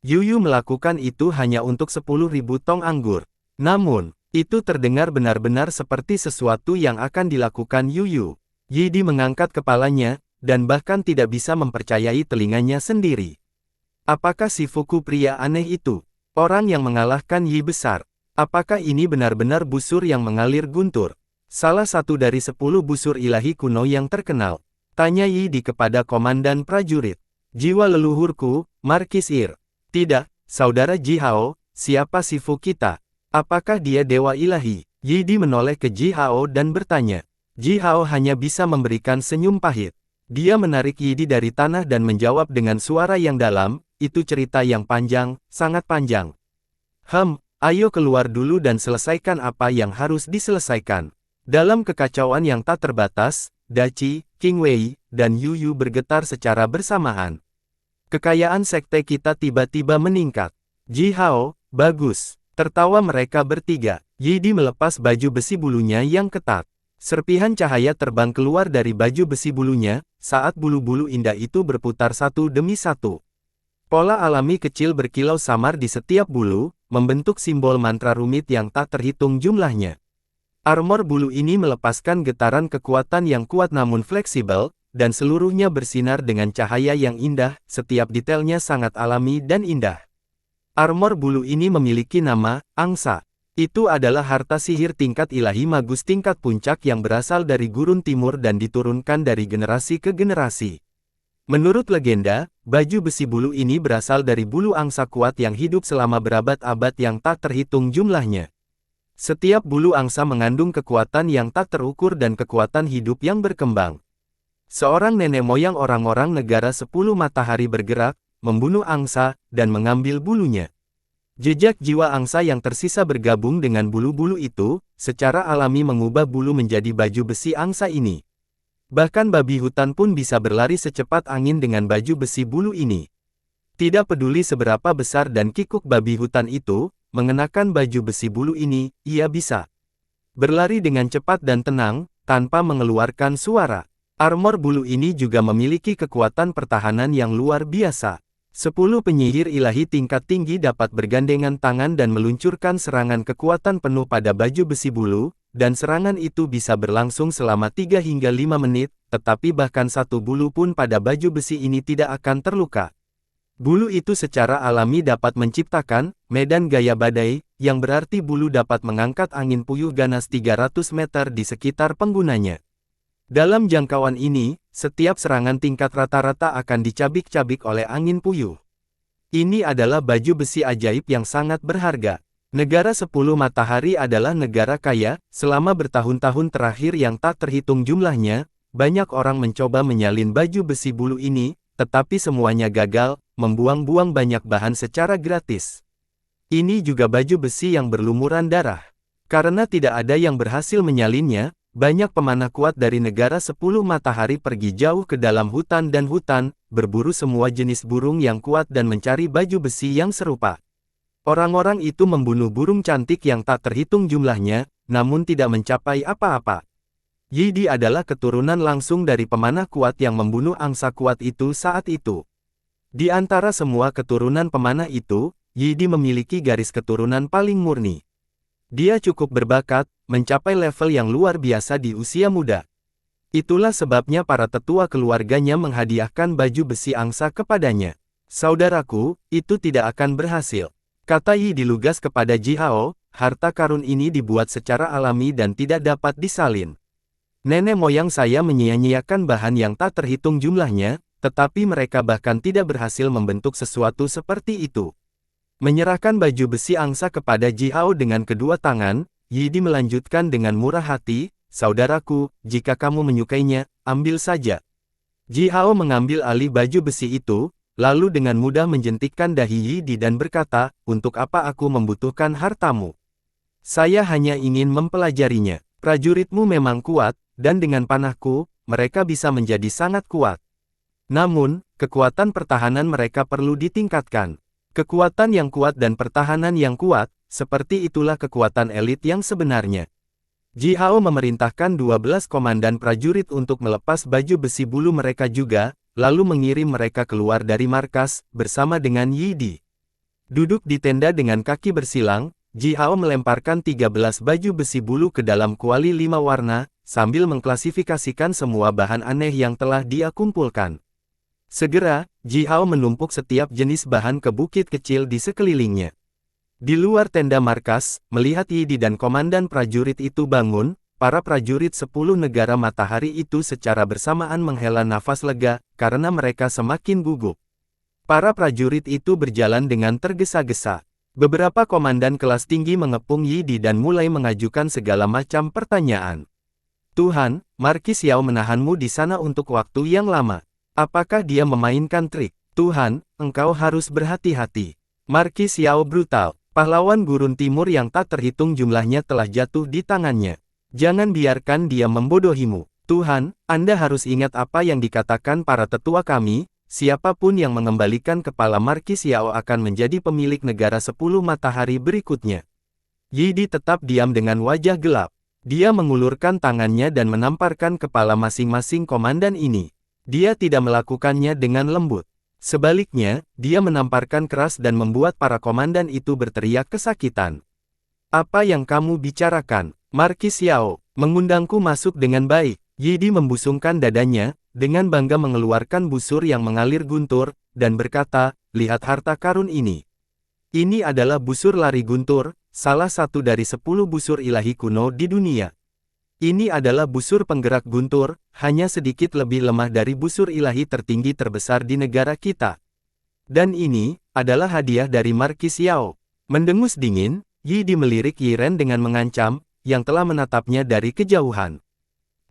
Yu Yu melakukan itu hanya untuk 10.000 tong anggur. Namun, itu terdengar benar-benar seperti sesuatu yang akan dilakukan Yu Yu. Yi Di mengangkat kepalanya, dan bahkan tidak bisa mempercayai telinganya sendiri. Apakah si Fuku pria aneh itu? Orang yang mengalahkan Yi besar. Apakah ini benar-benar busur yang mengalir guntur? Salah satu dari 10 busur ilahi kuno yang terkenal. Tanya Yi Di kepada komandan prajurit. Jiwa leluhurku, Markis Ir. Tidak, saudara Ji Hao, siapa si Fuku kita? Apakah dia dewa ilahi? Yi Di menoleh ke Ji Hao dan bertanya. Ji Hao hanya bisa memberikan senyum pahit. Dia menarik Yi Di dari tanah dan menjawab dengan suara yang dalam, itu cerita yang panjang, sangat panjang. Ayo keluar dulu dan selesaikan apa yang harus diselesaikan. Dalam kekacauan yang tak terbatas, Daci, King Wei, dan Yu Yu bergetar secara bersamaan. Kekayaan sekte kita tiba-tiba meningkat. Ji Hao, bagus. Tertawa mereka bertiga. Yi Di melepas baju besi bulunya yang ketat. Serpihan cahaya terbang keluar dari baju besi bulunya, saat bulu-bulu indah itu berputar satu demi satu. Pola alami kecil berkilau samar di setiap bulu, membentuk simbol mantra rumit yang tak terhitung jumlahnya. Armor bulu ini melepaskan getaran kekuatan yang kuat namun fleksibel, dan seluruhnya bersinar dengan cahaya yang indah, setiap detailnya sangat alami dan indah. Armor bulu ini memiliki nama, Angsa. Itu adalah harta sihir tingkat ilahi magus tingkat puncak yang berasal dari gurun timur dan diturunkan dari generasi ke generasi. Menurut legenda, baju besi bulu ini berasal dari bulu angsa kuat yang hidup selama berabad-abad yang tak terhitung jumlahnya. Setiap bulu angsa mengandung kekuatan yang tak terukur dan kekuatan hidup yang berkembang. Seorang nenek moyang orang-orang negara 10 matahari bergerak, membunuh angsa, dan mengambil bulunya. Jejak jiwa angsa yang tersisa bergabung dengan bulu-bulu itu, secara alami mengubah bulu menjadi baju besi angsa ini. Bahkan babi hutan pun bisa berlari secepat angin dengan baju besi bulu ini. Tidak peduli seberapa besar dan kikuk babi hutan itu, mengenakan baju besi bulu ini, ia bisa berlari dengan cepat dan tenang, tanpa mengeluarkan suara. Armor bulu ini juga memiliki kekuatan pertahanan yang luar biasa. 10 penyihir ilahi tingkat tinggi dapat bergandengan tangan dan meluncurkan serangan kekuatan penuh pada baju besi bulu, dan serangan itu bisa berlangsung selama 3 hingga 5 menit, tetapi bahkan satu bulu pun pada baju besi ini tidak akan terluka. Bulu itu secara alami dapat menciptakan medan gaya badai, yang berarti bulu dapat mengangkat angin puyuh ganas 300 meter di sekitar penggunanya. Dalam jangkauan ini, setiap serangan tingkat rata-rata akan dicabik-cabik oleh angin puyuh. Ini adalah baju besi ajaib yang sangat berharga. Negara 10 Matahari adalah negara kaya, selama bertahun-tahun terakhir yang tak terhitung jumlahnya, banyak orang mencoba menyalin baju besi bulu ini, tetapi semuanya gagal, membuang-buang banyak bahan secara gratis. Ini juga baju besi yang berlumuran darah. Karena tidak ada yang berhasil menyalinnya, banyak pemanah kuat dari negara 10 Matahari pergi jauh ke dalam hutan dan hutan, berburu semua jenis burung yang kuat dan mencari baju besi yang serupa. Orang-orang itu membunuh burung cantik yang tak terhitung jumlahnya, namun tidak mencapai apa-apa. Yi Di adalah keturunan langsung dari pemanah kuat yang membunuh angsa kuat itu saat itu. Di antara semua keturunan pemanah itu, Yi Di memiliki garis keturunan paling murni. Dia cukup berbakat, mencapai level yang luar biasa di usia muda. Itulah sebabnya para tetua keluarganya menghadiahkan baju besi angsa kepadanya. Saudaraku, itu tidak akan berhasil. Kata Yi dilugas kepada Ji Hao, harta karun ini dibuat secara alami dan tidak dapat disalin. Nenek moyang saya menyia-nyiakan bahan yang tak terhitung jumlahnya, tetapi mereka bahkan tidak berhasil membentuk sesuatu seperti itu. Menyerahkan baju besi angsa kepada Ji Hao dengan kedua tangan, Yi Di melanjutkan dengan murah hati, saudaraku, jika kamu menyukainya, ambil saja. Ji Hao mengambil alih baju besi itu, lalu dengan mudah menjentikkan dahi Yi Di dan berkata, untuk apa aku membutuhkan hartamu? Saya hanya ingin mempelajarinya. Prajuritmu memang kuat, dan dengan panahku, mereka bisa menjadi sangat kuat. Namun, kekuatan pertahanan mereka perlu ditingkatkan. Kekuatan yang kuat dan pertahanan yang kuat, seperti itulah kekuatan elit yang sebenarnya. Ji Hao memerintahkan 12 komandan prajurit untuk melepas baju besi bulu mereka juga, lalu mengirim mereka keluar dari markas, bersama dengan Yi Di. Duduk di tenda dengan kaki bersilang, Ji Hao melemparkan 13 baju besi bulu ke dalam kuali 5 warna, sambil mengklasifikasikan semua bahan aneh yang telah dia kumpulkan. Segera, Ji Hao menumpuk setiap jenis bahan ke bukit kecil di sekelilingnya. Di luar tenda markas, melihat Yi Di dan komandan prajurit itu bangun, para prajurit 10 negara matahari itu secara bersamaan menghela nafas lega, karena mereka semakin gugup. Para prajurit itu berjalan dengan tergesa-gesa. Beberapa komandan kelas tinggi mengepung Yi Di dan mulai mengajukan segala macam pertanyaan. Tuhan, Markis Yao menahanmu di sana untuk waktu yang lama. Apakah dia memainkan trik? Tuhan, engkau harus berhati-hati. Markis Yao brutal. Pahlawan gurun timur yang tak terhitung jumlahnya telah jatuh di tangannya. Jangan biarkan dia membodohimu. Tuhan, Anda harus ingat apa yang dikatakan para tetua kami, siapapun yang mengembalikan kepala Markis Yao akan menjadi pemilik negara 10 matahari berikutnya. Yi Di tetap diam dengan wajah gelap. Dia mengulurkan tangannya dan menamparkan kepala masing-masing komandan ini. Dia tidak melakukannya dengan lembut. Sebaliknya, dia menamparkan keras dan membuat para komandan itu berteriak kesakitan. Apa yang kamu bicarakan, Markis Yao? Mengundangku masuk dengan baik. Yi Di membusungkan dadanya, dengan bangga mengeluarkan busur yang mengalir guntur, dan berkata, lihat harta karun ini. Ini adalah busur lari guntur, salah satu dari 10 busur ilahi kuno di dunia. Ini adalah busur penggerak guntur, hanya sedikit lebih lemah dari busur ilahi tertinggi terbesar di negara kita. Dan ini adalah hadiah dari Markis Yao. Mendengus dingin, Yi Di melirik Yi Ren dengan mengancam, yang telah menatapnya dari kejauhan.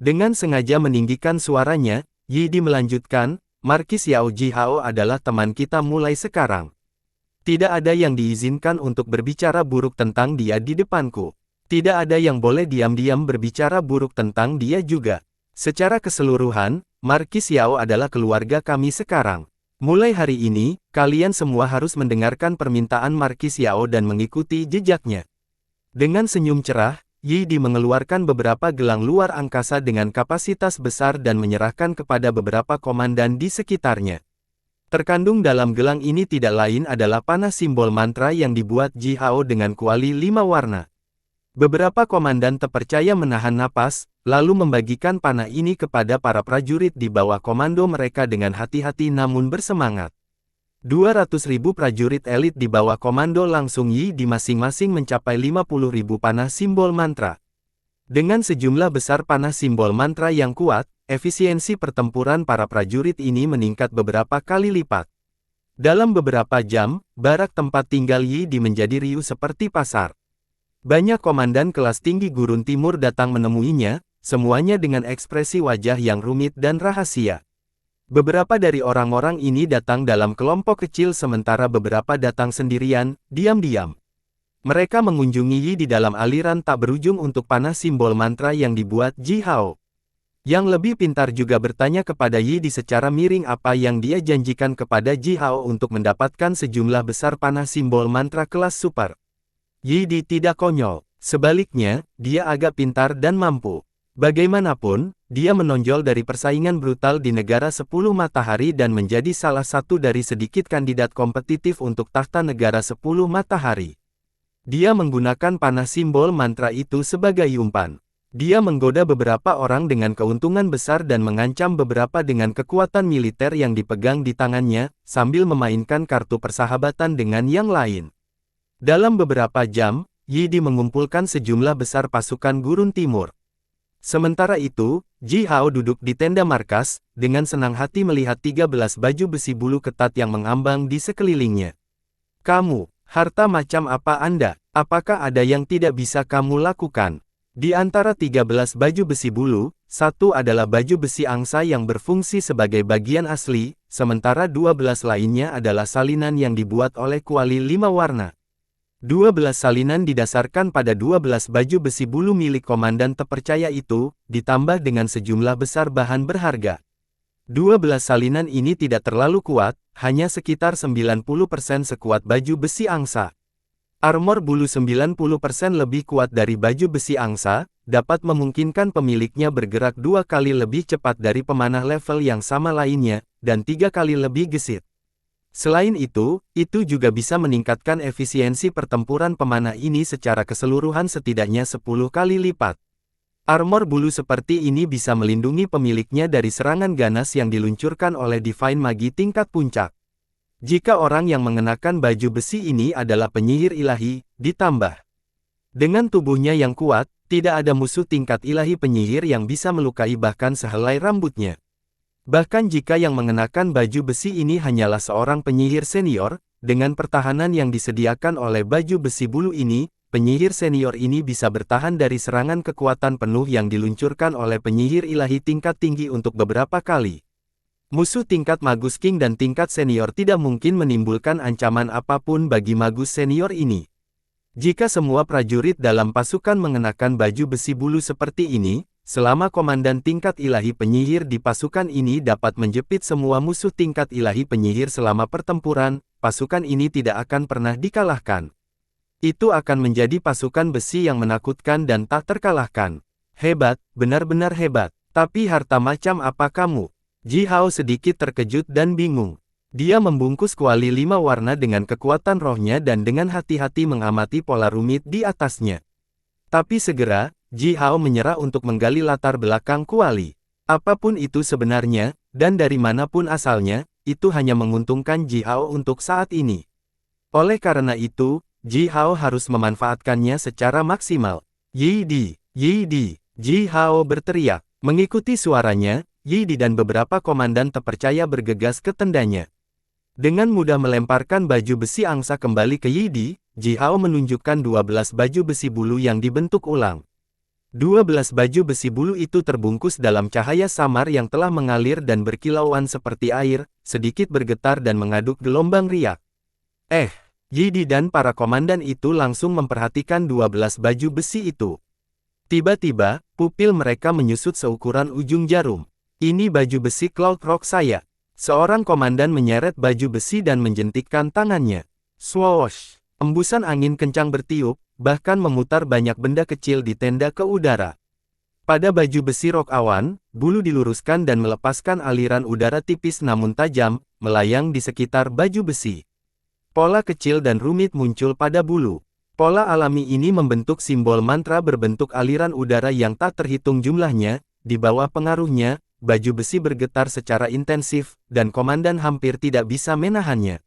Dengan sengaja meninggikan suaranya, Yi Di melanjutkan, Markis Yao Ji Hao adalah teman kita mulai sekarang. Tidak ada yang diizinkan untuk berbicara buruk tentang dia di depanku. Tidak ada yang boleh diam-diam berbicara buruk tentang dia juga. Secara keseluruhan, Markis Yao adalah keluarga kami sekarang. Mulai hari ini, kalian semua harus mendengarkan permintaan Markis Yao dan mengikuti jejaknya. Dengan senyum cerah, Yi Di mengeluarkan beberapa gelang luar angkasa dengan kapasitas besar dan menyerahkan kepada beberapa komandan di sekitarnya. Terkandung dalam gelang ini tidak lain adalah panah simbol mantra yang dibuat Ji Hao dengan kuali 5 warna. Beberapa komandan terpercaya menahan napas, lalu membagikan panah ini kepada para prajurit di bawah komando mereka dengan hati-hati namun bersemangat. 200.000 prajurit elit di bawah komando langsung Yi Di masing-masing mencapai 50.000 panah simbol mantra. Dengan sejumlah besar panah simbol mantra yang kuat, efisiensi pertempuran para prajurit ini meningkat beberapa kali lipat. Dalam beberapa jam, barak tempat tinggal Yi Di menjadi riuh seperti pasar. Banyak komandan kelas tinggi gurun timur datang menemuinya, semuanya dengan ekspresi wajah yang rumit dan rahasia. Beberapa dari orang-orang ini datang dalam kelompok kecil sementara beberapa datang sendirian, diam-diam. Mereka mengunjungi Yi di dalam aliran tak berujung untuk panah simbol mantra yang dibuat Ji Hao. Yang lebih pintar juga bertanya kepada Yi Di secara miring apa yang dia janjikan kepada Ji Hao untuk mendapatkan sejumlah besar panah simbol mantra kelas super. Yi Di tidak konyol, sebaliknya, dia agak pintar dan mampu. Bagaimanapun, dia menonjol dari persaingan brutal di negara 10 matahari dan menjadi salah satu dari sedikit kandidat kompetitif untuk tahta negara 10 matahari. Dia menggunakan panah simbol mantra itu sebagai umpan. Dia menggoda beberapa orang dengan keuntungan besar dan mengancam beberapa dengan kekuatan militer yang dipegang di tangannya, sambil memainkan kartu persahabatan dengan yang lain. Dalam beberapa jam, Yi Di mengumpulkan sejumlah besar pasukan Gurun Timur. Sementara itu, Ji Hao duduk di tenda markas, dengan senang hati melihat 13 baju besi bulu ketat yang mengambang di sekelilingnya. Kamu, harta macam apa Anda? Apakah ada yang tidak bisa kamu lakukan? Di antara 13 baju besi bulu, satu adalah baju besi angsa yang berfungsi sebagai bagian asli, sementara 12 lainnya adalah salinan yang dibuat oleh kuali 5 warna. 12 salinan didasarkan pada 12 baju besi bulu milik komandan terpercaya itu, ditambah dengan sejumlah besar bahan berharga. 12 salinan ini tidak terlalu kuat, hanya sekitar 90% sekuat baju besi angsa. Armor bulu 90% lebih kuat dari baju besi angsa, dapat memungkinkan pemiliknya bergerak 2 kali lebih cepat dari pemanah level yang sama lainnya, dan 3 kali lebih gesit. Selain itu juga bisa meningkatkan efisiensi pertempuran pemanah ini secara keseluruhan setidaknya 10 kali lipat. Armor bulu seperti ini bisa melindungi pemiliknya dari serangan ganas yang diluncurkan oleh Divine Magi tingkat puncak. Jika orang yang mengenakan baju besi ini adalah penyihir ilahi, ditambah dengan tubuhnya yang kuat, tidak ada musuh tingkat ilahi penyihir yang bisa melukai bahkan sehelai rambutnya. Bahkan jika yang mengenakan baju besi ini hanyalah seorang penyihir senior, dengan pertahanan yang disediakan oleh baju besi bulu ini, penyihir senior ini bisa bertahan dari serangan kekuatan penuh yang diluncurkan oleh penyihir ilahi tingkat tinggi untuk beberapa kali. Musuh tingkat Magus King dan tingkat senior tidak mungkin menimbulkan ancaman apapun bagi Magus senior ini. Jika semua prajurit dalam pasukan mengenakan baju besi bulu seperti ini, selama komandan tingkat ilahi penyihir di pasukan ini dapat menjepit semua musuh tingkat ilahi penyihir selama pertempuran, pasukan ini tidak akan pernah dikalahkan. Itu akan menjadi pasukan besi yang menakutkan dan tak terkalahkan. Hebat, benar-benar hebat. Tapi harta macam apa kamu? Ji Hao sedikit terkejut dan bingung. Dia membungkus kuali 5 warna dengan kekuatan rohnya dan dengan hati-hati mengamati pola rumit di atasnya. Tapi segera, Ji Hao menyerah untuk menggali latar belakang kuali. Apapun itu sebenarnya, dan dari manapun asalnya, itu hanya menguntungkan Ji Hao untuk saat ini. Oleh karena itu, Ji Hao harus memanfaatkannya secara maksimal. Yi Di, Yi Di, Ji Hao berteriak. Mengikuti suaranya, Yi Di dan beberapa komandan terpercaya bergegas ke tendanya. Dengan mudah melemparkan baju besi angsa kembali ke Yi Di, Ji Hao menunjukkan 12 baju besi bulu yang dibentuk ulang. 12 baju besi bulu itu terbungkus dalam cahaya samar yang telah mengalir dan berkilauan seperti air, sedikit bergetar dan mengaduk gelombang riak. Yi Di dan para komandan itu langsung memperhatikan 12 baju besi itu. Tiba-tiba, pupil mereka menyusut seukuran ujung jarum. Ini baju besi Cloud Rock saya. Seorang komandan menyeret baju besi dan menjentikkan tangannya. Swoosh! Embusan angin kencang bertiup, bahkan memutar banyak benda kecil di tenda ke udara. Pada baju besi rok awan, bulu diluruskan dan melepaskan aliran udara tipis namun tajam, melayang di sekitar baju besi. Pola kecil dan rumit muncul pada bulu. Pola alami ini membentuk simbol mantra berbentuk aliran udara yang tak terhitung jumlahnya. Di bawah pengaruhnya, baju besi bergetar secara intensif, dan komandan hampir tidak bisa menahannya.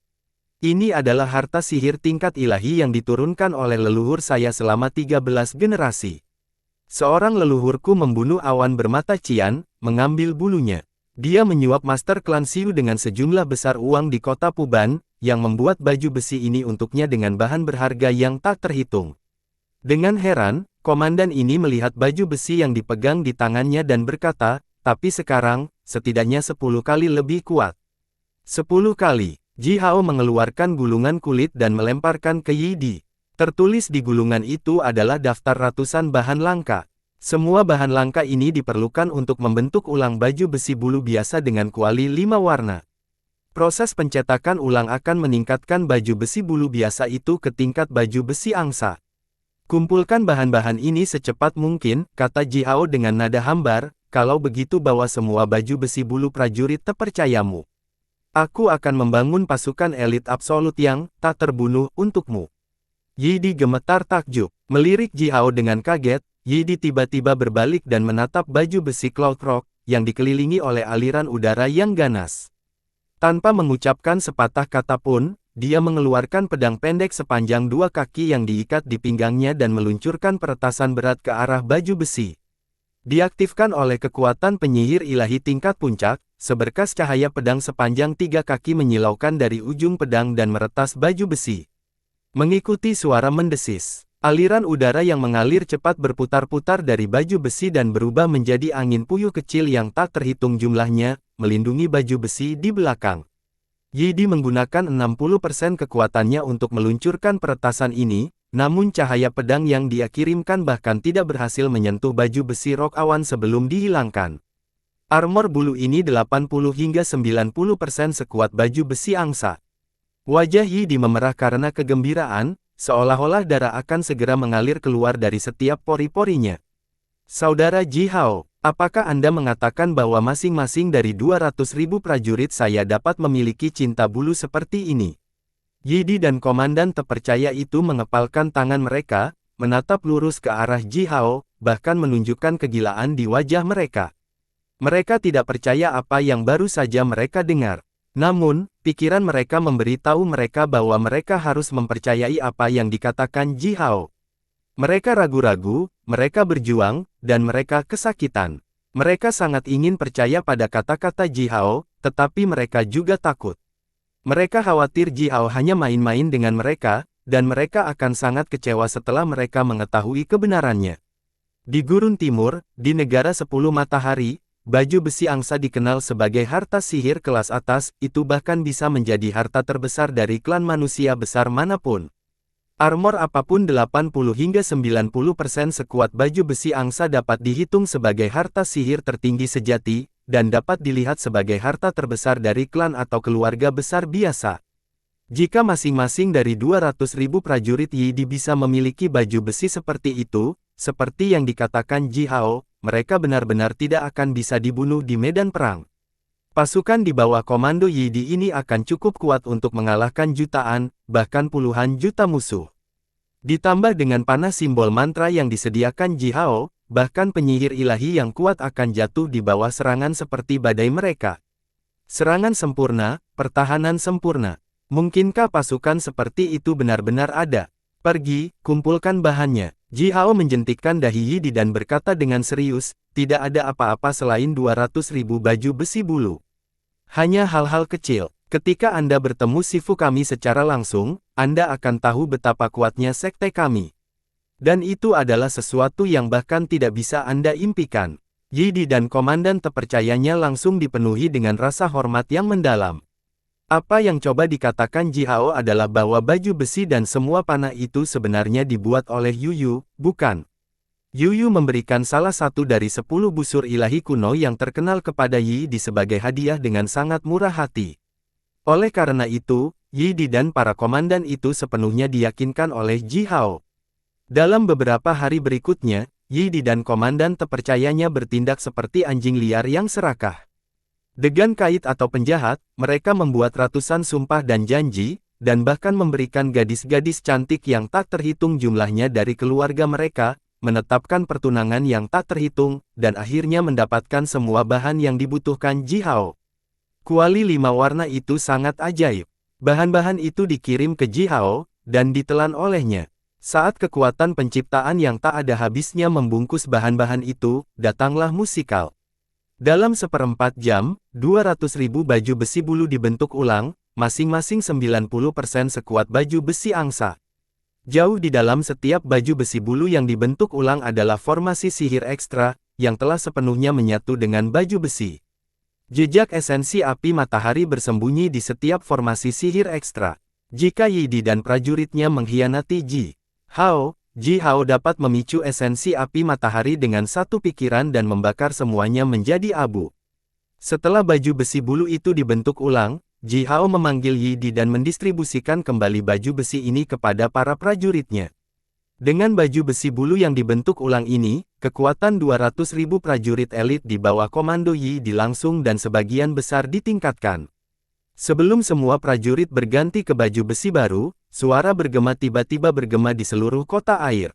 Ini adalah harta sihir tingkat ilahi yang diturunkan oleh leluhur saya selama 13 generasi. Seorang leluhurku membunuh awan bermata cian, mengambil bulunya. Dia menyuap Master Klan Xiu dengan sejumlah besar uang di kota Puban, yang membuat baju besi ini untuknya dengan bahan berharga yang tak terhitung. Dengan heran, komandan ini melihat baju besi yang dipegang di tangannya dan berkata, tapi sekarang, setidaknya 10 kali lebih kuat. 10 kali, Ji Hao mengeluarkan gulungan kulit dan melemparkan ke Yi Di. Tertulis di gulungan itu adalah daftar ratusan bahan langka. Semua bahan langka ini diperlukan untuk membentuk ulang baju besi bulu biasa dengan kuali 5 warna. Proses pencetakan ulang akan meningkatkan baju besi bulu biasa itu ke tingkat baju besi angsa. Kumpulkan bahan-bahan ini secepat mungkin, kata Ji Hao dengan nada hambar, kalau begitu bawa semua baju besi bulu prajurit terpercayamu. Aku akan membangun pasukan elit absolut yang tak terbunuh untukmu. Yi Di gemetar takjub. Melirik Ji Hao dengan kaget, Yi Di tiba-tiba berbalik dan menatap baju besi Cloud Rock, yang dikelilingi oleh aliran udara yang ganas. Tanpa mengucapkan sepatah kata pun, dia mengeluarkan pedang pendek sepanjang 2 kaki yang diikat di pinggangnya dan meluncurkan peretasan berat ke arah baju besi. Diaktifkan oleh kekuatan penyihir ilahi tingkat puncak, seberkas cahaya pedang sepanjang 3 kaki menyilaukan dari ujung pedang dan meretas baju besi. Mengikuti suara mendesis, aliran udara yang mengalir cepat berputar-putar dari baju besi dan berubah menjadi angin puyuh kecil yang tak terhitung jumlahnya, melindungi baju besi di belakang. Yi Di menggunakan 60% kekuatannya untuk meluncurkan peretasan ini, namun cahaya pedang yang dia kirimkan bahkan tidak berhasil menyentuh baju besi rok awan sebelum dihilangkan. Armor bulu ini 80 hingga 90% sekuat baju besi angsa. Wajah Yi Di memerah karena kegembiraan, seolah-olah darah akan segera mengalir keluar dari setiap pori-porinya. Saudara Ji Hao, apakah Anda mengatakan bahwa masing-masing dari 200.000 prajurit saya dapat memiliki cinta bulu seperti ini? Yi Di dan komandan terpercaya itu mengepalkan tangan mereka, menatap lurus ke arah Ji Hao, bahkan menunjukkan kegilaan di wajah mereka. Mereka tidak percaya apa yang baru saja mereka dengar. Namun, pikiran mereka memberitahu mereka bahwa mereka harus mempercayai apa yang dikatakan Ji Hao. Mereka ragu-ragu, mereka berjuang, dan mereka kesakitan. Mereka sangat ingin percaya pada kata-kata Ji Hao, tetapi mereka juga takut. Mereka khawatir Ji Hao hanya main-main dengan mereka, dan mereka akan sangat kecewa setelah mereka mengetahui kebenarannya. Di Gurun Timur, di negara 10 matahari, baju besi angsa dikenal sebagai harta sihir kelas atas, itu bahkan bisa menjadi harta terbesar dari klan manusia besar manapun. Armor apapun 80 hingga 90% sekuat baju besi angsa dapat dihitung sebagai harta sihir tertinggi sejati, dan dapat dilihat sebagai harta terbesar dari klan atau keluarga besar biasa. Jika masing-masing dari 200.000 prajurit Yi Di bisa memiliki baju besi seperti itu, seperti yang dikatakan Ji Hao, mereka benar-benar tidak akan bisa dibunuh di medan perang. Pasukan di bawah komando Yi Di ini akan cukup kuat untuk mengalahkan jutaan, bahkan puluhan juta musuh. Ditambah dengan panah simbol mantra yang disediakan Ji Hao, bahkan penyihir ilahi yang kuat akan jatuh di bawah serangan seperti badai mereka. Serangan sempurna, pertahanan sempurna. Mungkinkah pasukan seperti itu benar-benar ada? Pergi, kumpulkan bahannya. Ji Hao menjentikkan dahi Yi Di dan berkata dengan serius, tidak ada apa-apa selain 200.000 baju besi bulu. Hanya hal-hal kecil. Ketika Anda bertemu Sifu kami secara langsung, Anda akan tahu betapa kuatnya sekte kami. Dan itu adalah sesuatu yang bahkan tidak bisa Anda impikan. Yi Di dan komandan terpercayanya langsung dipenuhi dengan rasa hormat yang mendalam. Apa yang coba dikatakan Ji Hao adalah bahwa baju besi dan semua panah itu sebenarnya dibuat oleh Yu Yu, bukan? Yu Yu memberikan salah satu dari 10 busur ilahi kuno yang terkenal kepada Yi Di sebagai hadiah dengan sangat murah hati. Oleh karena itu, Yi Di dan para komandan itu sepenuhnya diyakinkan oleh Ji Hao. Dalam beberapa hari berikutnya, Yi Di dan komandan terpercayanya bertindak seperti anjing liar yang serakah. Dengan kait atau penjahat, mereka membuat ratusan sumpah dan janji, dan bahkan memberikan gadis-gadis cantik yang tak terhitung jumlahnya dari keluarga mereka, menetapkan pertunangan yang tak terhitung, dan akhirnya mendapatkan semua bahan yang dibutuhkan Ji Hao. Kuali 5 warna itu sangat ajaib. Bahan-bahan itu dikirim ke Ji Hao, dan ditelan olehnya. Saat kekuatan penciptaan yang tak ada habisnya membungkus bahan-bahan itu, datanglah musikal. Dalam 1/4 jam, 200.000 baju besi bulu dibentuk ulang, masing-masing 90% sekuat baju besi angsa. Jauh di dalam setiap baju besi bulu yang dibentuk ulang adalah formasi sihir ekstra, yang telah sepenuhnya menyatu dengan baju besi. Jejak esensi api matahari bersembunyi di setiap formasi sihir ekstra. Jika Yi Di dan prajuritnya mengkhianati Ji Hao dapat memicu esensi api matahari dengan satu pikiran dan membakar semuanya menjadi abu. Setelah baju besi bulu itu dibentuk ulang, Ji Hao memanggil Yi Di dan mendistribusikan kembali baju besi ini kepada para prajuritnya. Dengan baju besi bulu yang dibentuk ulang ini, kekuatan 200.000 prajurit elit di bawah komando Yi Di langsung dan sebagian besar ditingkatkan. Sebelum semua prajurit berganti ke baju besi baru, Suara bergema tiba-tiba bergema di seluruh kota air.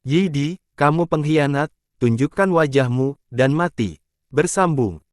Yi Di, kamu pengkhianat, tunjukkan wajahmu, dan mati. Bersambung.